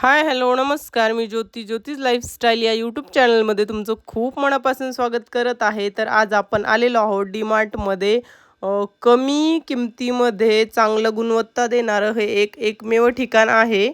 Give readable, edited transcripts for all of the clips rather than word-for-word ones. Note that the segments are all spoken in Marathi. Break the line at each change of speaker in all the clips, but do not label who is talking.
हाय, हॅलो, नमस्कार. मी ज्योतिष लाईफस्टाईल या यूट्यूब चॅनलमध्ये तुमचं खूप मनापासून स्वागत करत आहे. तर आज आपण आलेलो आहोत डीमार्टमध्ये. कमी किमतीमध्ये चांगलं गुणवत्ता देणारं हे एकमेव ठिकाण आहे.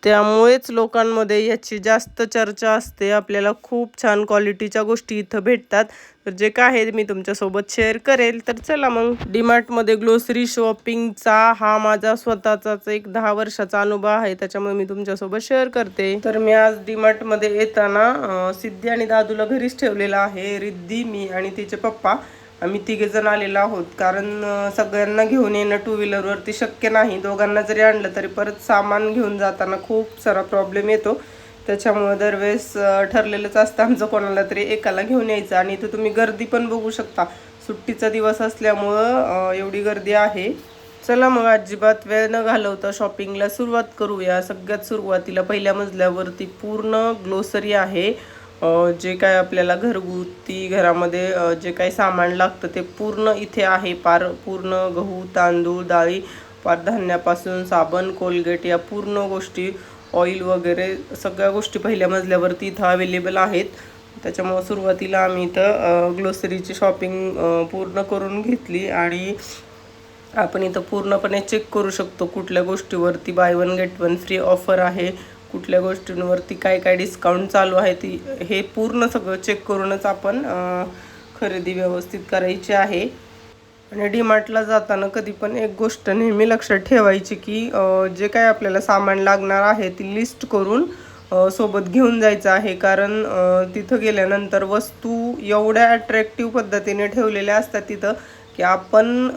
त्यामुळेच लोकांमध्ये याची जास्त चर्चा असते. आपल्याला खूप छान क्वालिटीच्या गोष्टी इथं भेटतात. तर जे काय आहे मी तुमच्यासोबत शेअर करेल. तर चला मग, डीमार्टमध्ये ग्लोसरी शॉपिंगचा हा माझा स्वतःचाच एक 10 वर्षाचा अनुभव आहे. त्याच्यामुळे मी तुमच्यासोबत शेअर करते. तर मी आज डीमार्टमध्ये येताना सिद्धी आणि दादूला घरीच ठेवलेला आहे. रिद्धी, मी आणि तिचे पप्पा आम्ही तिघेजण आलेलो आहोत. कारण सगळ्यांना घेऊन येणं टू व्हीलरवरती शक्य नाही. दोघांना जरी आणलं तरी परत सामान घेऊन जाताना खूप सारा प्रॉब्लेम येतो. त्याच्यामुळं दरवेळेस ठरलेलंच असतं आमचं कोणाला तरी एकाला घेऊन यायचं. आणि इथं तुम्ही गर्दी पण बघू शकता. सुट्टीचा दिवस असल्यामुळं एवढी गर्दी आहे. चला मग, अजिबात वेळ न घालवता शॉपिंगला सुरुवात करूया. सगळ्यात सुरुवातीला पहिल्या मजल्यावरती पूर्ण ग्लोसरी आहे. जे काय आपल्याला घरगुती घरामध्ये जे काही सामान लागतं ते पूर्ण इथे आहे. पूर्ण गहू, तांदूळ, डाळी, पार धान्यापासून साबण, कोलगेट या पूर्ण गोष्टी, ऑइल वगैरे सगळ्या गोष्टी पहिल्या मजल्यावरती इथं अवेलेबल आहेत. त्याच्यामुळं सुरुवातीला आम्ही इथं ग्लोसरीची शॉपिंग पूर्ण करून घेतली. आणि आपण इथं पूर्णपणे चेक करू शकतो कुठल्या गोष्टीवरती by one get one free offer आहे, कुठल्या गोष्टींवरती काय काय डिस्काउंट चालू आहे. हे पूर्ण सगळं चेक करूनच आपण खरेदी व्यवस्थित करायची आहे. आणि डीमार्टला जाताना कधी पण एक गोष्ट नेहमी लक्षात ठेवायची की जे काय आपल्याला सामान लागणार आहे ती लिस्ट करून सोबत घेऊन जायचं आहे. कारण तिथं गेल्यानंतर वस्तू एवढ्या अट्रॅक्टिव्ह पद्धतीने ठेवलेल्या असतात तिथं की आपण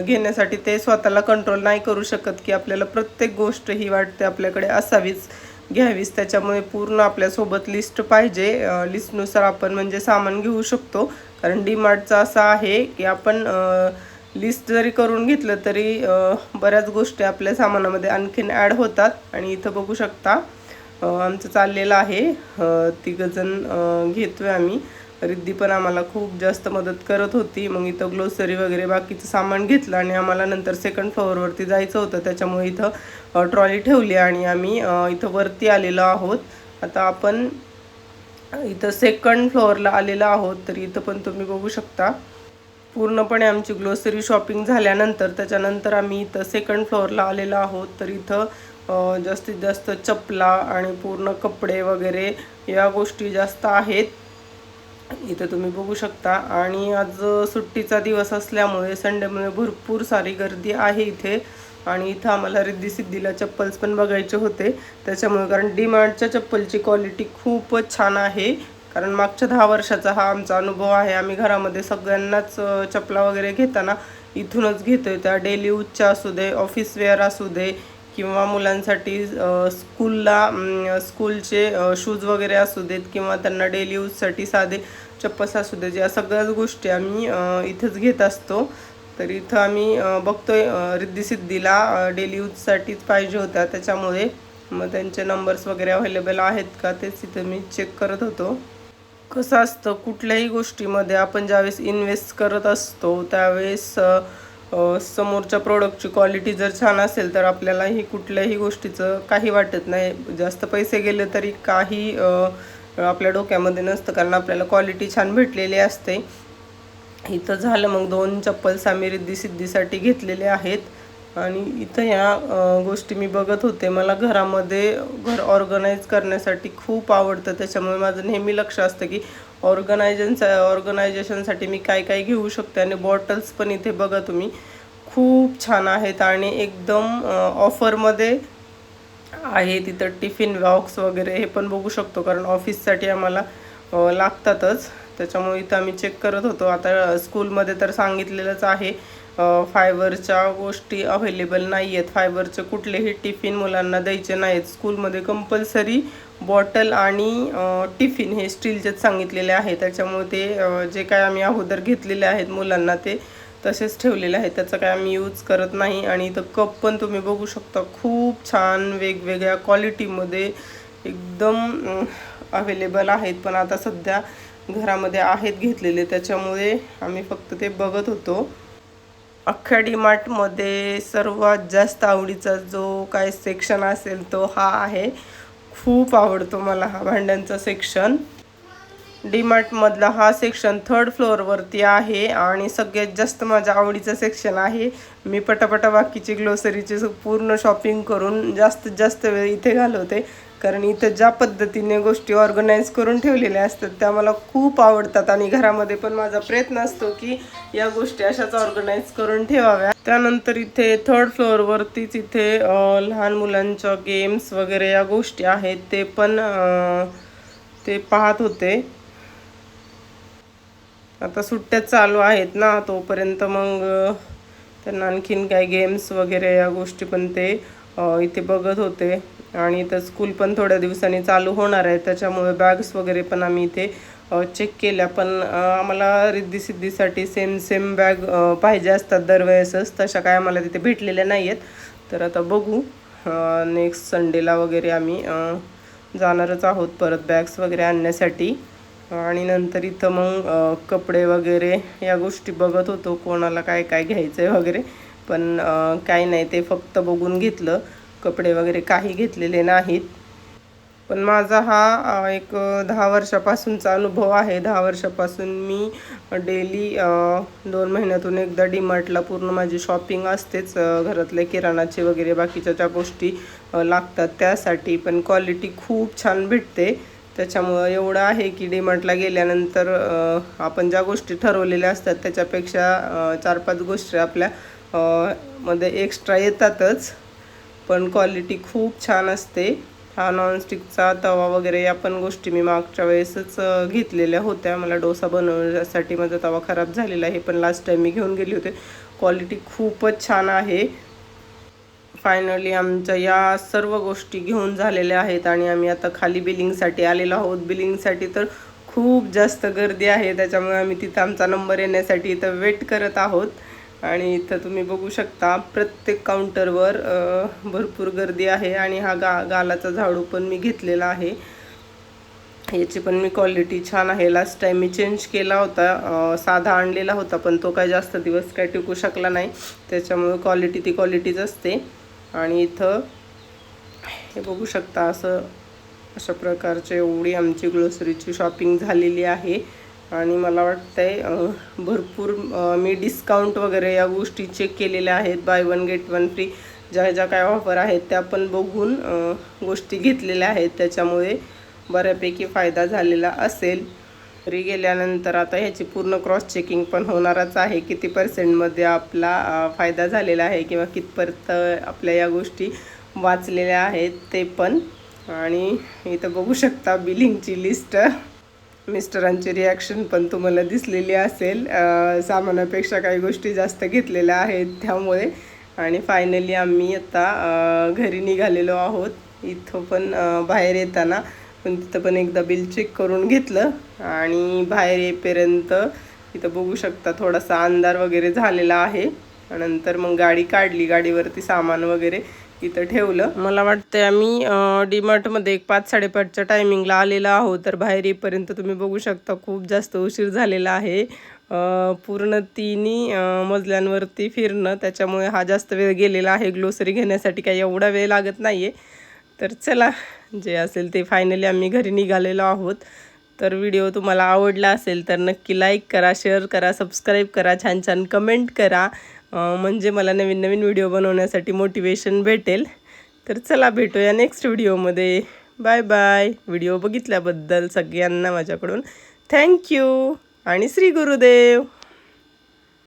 घेण्यासाठी ते स्वतःला कंट्रोल नाही करू शकत की आपल्याला प्रत्येक गोष्ट ही वाटते आपल्याकडे असावीच, घ्यावीच. त्याच्यामुळे पूर्ण आपल्यासोबत लिस्ट पाहिजे. लिस्टनुसार आपण म्हणजे सामान घेऊ शकतो. कारण डीमार्टचं असं आहे की आपण लिस्ट जरी करून घेतलं तरी बऱ्याच गोष्टी आपल्या सामानामध्ये आणखीन ॲड होतात. आणि इथं बघू शकता आमचं चाललेलं आहे. तिघंजण घेतोय आम्ही. रिद्धी पण आम्हाला खूप जास्त मदत करत होती. मग इथं ग्लोसरी वगैरे बाकीचं सामान घेतलं आणि आम्हाला नंतर सेकंड फ्लोअरवरती जायचं होतं. त्याच्यामुळे इथं ट्रॉली ठेवली आणि आम्ही इथं वरती आलेलो आहोत. आता आपण इथं सेकंड फ्लोअरला आलेलो आहोत. तर इथं पण तुम्ही बघू शकता पूर्णपणे आमची ग्लोसरी शॉपिंग झाल्यानंतर त्याच्यानंतर आम्ही इथं सेकंड फ्लोअरला आलेलो आहोत. तर इथं जास्तीत जास्त चपला आणि पूर्ण कपडे वगैरे या गोष्टी जास्त आहेत. इथं तुम्ही बघू शकता. आणि आज सुट्टीचा दिवस असल्यामुळे संडेमुळे भरपूर सारी गर्दी आहे इथे. आणि इथं आम्हाला रिद्धी सिद्धीला चप्पल्स पण बघायचे होते. त्याच्यामुळे कारण डीमार्टच्या चप्पलची क्वालिटी खूपच छान आहे. कारण मागच्या 10 वर्षाचा हा आमचा अनुभव आहे. आम्ही घरामध्ये सगळ्यांनाच चपला वगैरे घेताना इथूनच घेतोय. त्या डेली यूजच्या असू दे, ऑफिस वेअर असू दे, किंवा मुलांसाठी स्कूलचे शूज वगैरे असू देत, किंवा त्यांना डेली यूजसाठी साधे चप्पल्स असू देत, या सगळ्याच गोष्टी आम्ही इथंच घेत असतो. तर इथं आम्ही बघतोय रिद्धी सिद्धीला डेली यूजसाठीच पाहिजे होत्या. त्याच्यामुळे मग त्यांचे नंबर्स वगैरे अवेलेबल आहेत का तेच इथं मी चेक करत होतो. कसं असतं कुठल्याही गोष्टीमध्ये आपण ज्यावेळेस इन्व्हेस्ट करत असतो त्यावेळेस समोरच्या प्रोडक्टची क्वालिटी जर छान असेल तर आपल्यालाही कुठल्याही गोष्टीचं काही वाटत नाही. जास्त पैसे गेले तरी काही आपल्या डोक्यामध्ये नसतं, कारण आपल्याला क्वालिटी छान भेटलेली असते. इथं झालं मग 2 चप्पल्स आम्ही रिद्धी सिद्धीसाठी घेतलेले आहेत. आणि इथं ह्या गोष्टी मी बघत होते. मला घरामध्ये घर ऑर्गनाईज करण्यासाठी खूप आवडतं. त्याच्यामुळे माझं नेहमी लक्ष असतं की ऑर्गनायझेशनसाठी मी काय काय घेऊ शकते. आणि बॉटल्स पण इथे बघा तुम्ही खूप छान आहेत आणि एकदम ऑफरमध्ये आहे. तिथं टिफिन बॉक्स वगैरे हे पण बघू शकतो, कारण ऑफिससाठी आम्हाला लागतातच. त्याच्यामुळे इथं आम्ही चेक करत होतो. आता स्कूलमध्ये तर सांगितलेलंच आहे फायबरच्या गोष्टी अवेलेबल नाही आहेत. फायबरचे कुठलेही टिफिन मुलांना द्यायचे नाहीत. स्कूलमध्ये कंपल्सरी बॉटल आणि टिफिन हे स्टीलचेच सांगितलेले आहे. त्याच्यामुळे ते जे काय आम्ही अगोदर घेतलेले आहेत मुलांना ते तसेच ठेवलेले आहेत. त्याचं काय आम्ही यूज करत नाही. आणि इथं कप पण तुम्ही बघू शकता खूप छान वेगवेगळ्या क्वालिटीमध्ये एकदम अवेलेबल आहेत. पण आता सध्या घरामध्ये आहेत घेतलेले, त्याच्यामुळे आम्ही फक्त ते बघत होतो. अख्ख्या डीमार्टमध्ये सर्वात जास्त आवडीचा जो काय सेक्शन असेल तो हा आहे. खूप आवडतो मला हा भांड्यांचा सेक्शन. डीमार्टमधला हा सेक्शन 3rd फ्लोअरवरती आहे आणि सगळ्यात जास्त माझ्या आवडीचा सेक्शन आहे. मी पटापटा बाकीची ग्लोसरीची पूर्ण शॉपिंग करून जास्तीत जास्त वेळ इथे घालवते, कारण इथं ज्या पद्धतीने गोष्टी ऑर्गनाईज करून ठेवलेल्या असतात त्या मला खूप आवडतात आणि घरामध्ये पण माझा प्रयत्न असतो की या गोष्टी अशाच ऑर्गनाईज करून ठेवाव्या. त्यानंतर इथे 3rd फ्लोअरवरतीच इथे लहान मुलांच्या गेम्स वगैरे या गोष्टी आहेत ते पण ते पाहत होते. आता सुट्ट्या चालू आहेत ना, तोपर्यंत मग त्यांना आणखीन काय गेम्स वगैरे या गोष्टी पण ते इथे बघत होते. आणि इथं स्कूल पण थोड्या दिवसांनी चालू होणार आहे, त्याच्यामुळे बॅग्स वगैरे पण आम्ही इथे चेक केल्या. पण आम्हाला रिद्धी सेम सेम बॅग पाहिजे असतात दरवेळेसच, तशा काय आम्हाला तिथे भेटलेल्या नाही आहेत. तर आता बघू, नेक्स्ट संडेला वगैरे आम्ही जाणारच आहोत परत बॅग्स वगैरे आणण्यासाठी. आणि नंतर इथं मग कपडे वगैरे या गोष्टी बघत होतो, कोणाला काय काय घ्यायचं आहे वगैरे. पण काही नाही, ते फक्त बघून घेतलं, कपडे वगैरे काही घेतलेले नाहीत. पण माझा हा एक 10 वर्षापासूनचा अनुभव आहे. 10 वर्षापासून मी डेली 2 महिन्यातून एकदा डीमार्टला पूर्ण माझी शॉपिंग असतेच. घरातले किराणाचे वगैरे बाकीच्या ज्या गोष्टी लागतात त्यासाठी. पण क्वालिटी खूप छान भेटते, त्याच्यामुळं एवढं आहे की डीमार्टला गेल्यानंतर आपण ज्या गोष्टी ठरवलेल्या असतात त्याच्यापेक्षा 4-5 गोष्टी आपल्या मध्ये एक्स्ट्रा येतातच. पण क्वालिटी खूप छान असते. हा नॉनस्टिकचा तवा वगैरे या पण गोष्टी मी मागच्या वेळेसच घेतलेल्या होत्या. मला डोसा बनवण्यासाठी माझा तवा खराब झालेला आहे, पण लास्ट टाईम मी घेऊन गेले होते. क्वालिटी खूपच छान आहे. फायनली आमच्या या सर्व गोष्टी घेऊन झालेल्या आहेत आणि आम्ही आता खाली बिलिंगसाठी आलेलो आहोत. बिलिंगसाठी तर खूप जास्त गर्दी आहे, त्याच्यामुळे आम्ही तिथं आमचा नंबर येण्यासाठी इथं वेट करत आहोत. आणि इथं तुम्ही बघू शकता प्रत्येक काउंटरवर भरपूर गर्दी आहे. आणि हा गालाचा झाडू पण मी घेतलेला आहे, याची पण मी क्वालिटी छान आहे. लास्ट टाईम मी चेंज केला होता, साधा आणलेला होता, पण तो काय जास्त दिवस काय टिकू शकला नाही, त्याच्यामुळे क्वालिटी ती क्वालिटीच असते. आणि इथं हे बघू शकता, अशा प्रकारचे एवढी आमची ग्रोसरीची शॉपिंग झालेली आहे. आणि मला वाटतंय भरपूर मी डिस्काउंट वगैरे या गोष्टी चेक केलेल्या आहेत. बाय 1 गेट 1 फ्री ज्या ज्या काय ऑफर आहेत त्या पण बघून गोष्टी घेतलेल्या आहेत, त्याच्यामुळे बऱ्यापैकी फायदा झालेला असेल. घरी गेल्यानंतर आता ह्याची पूर्ण क्रॉस चेकिंग पण होणारच आहे, किती पर्सेंटमध्ये आपला फायदा झालेला आहे किंवा कितपर्यंत आपल्या या गोष्टी वाचलेल्या आहेत ते पण. आणि इथं बघू शकता बिलिंगची लिस्ट. मिस्टरांची रिॲक्शन पण तुम्हाला दिसलेली असेल, सामानापेक्षा काही गोष्टी जास्त घेतलेल्या आहेत त्यामुळे. आणि फायनली आम्ही आता घरी निघालेलो आहोत. इथं पण बाहेर येताना पण तिथं पण एकदा बिल चेक करून घेतलं. आणि बाहेर येईपर्यंत इथं बघू शकता थोडासा अंधार वगैरे झालेला आहे. नंतर मग गाडी काढली, गाडीवरती सामान वगैरे इथं ठेवलं. मला वाटतं आम्ही डीमार्टमध्ये एक 5-5:30च्या टायमिंगला आलेला आहोत. तर बाहेर येईपर्यंत तुम्ही बघू शकता खूप जास्त उशीर झालेला आहे. पूर्ण 3 मजल्यांवरती फिरणं, त्याच्यामुळे हा जास्त वेळ गेलेला आहे. ग्लोसरी घेण्यासाठी काही एवढा वेळ लागत नाही आहे. तर चला, जे असेल ते फायनली आम्ही घरी निघालेलो आहोत. तर व्हिडिओ तुम्हाला आवडला असेल तर नक्की लाईक करा, शेअर करा, सबस्क्राईब करा, छान छान कमेंट करा, म्हणजे मला नवीन नवीन व्हिडिओ बनवण्यासाठी मोटिवेशन भेटेल. तर चला, भेटूया नेक्स्ट व्हिडिओमध्ये. Bye bye. व्हिडिओ बघितल्याबद्दल सगळ्यांना माझ्याकडून थँक्यू आणि श्री गुरुदेव.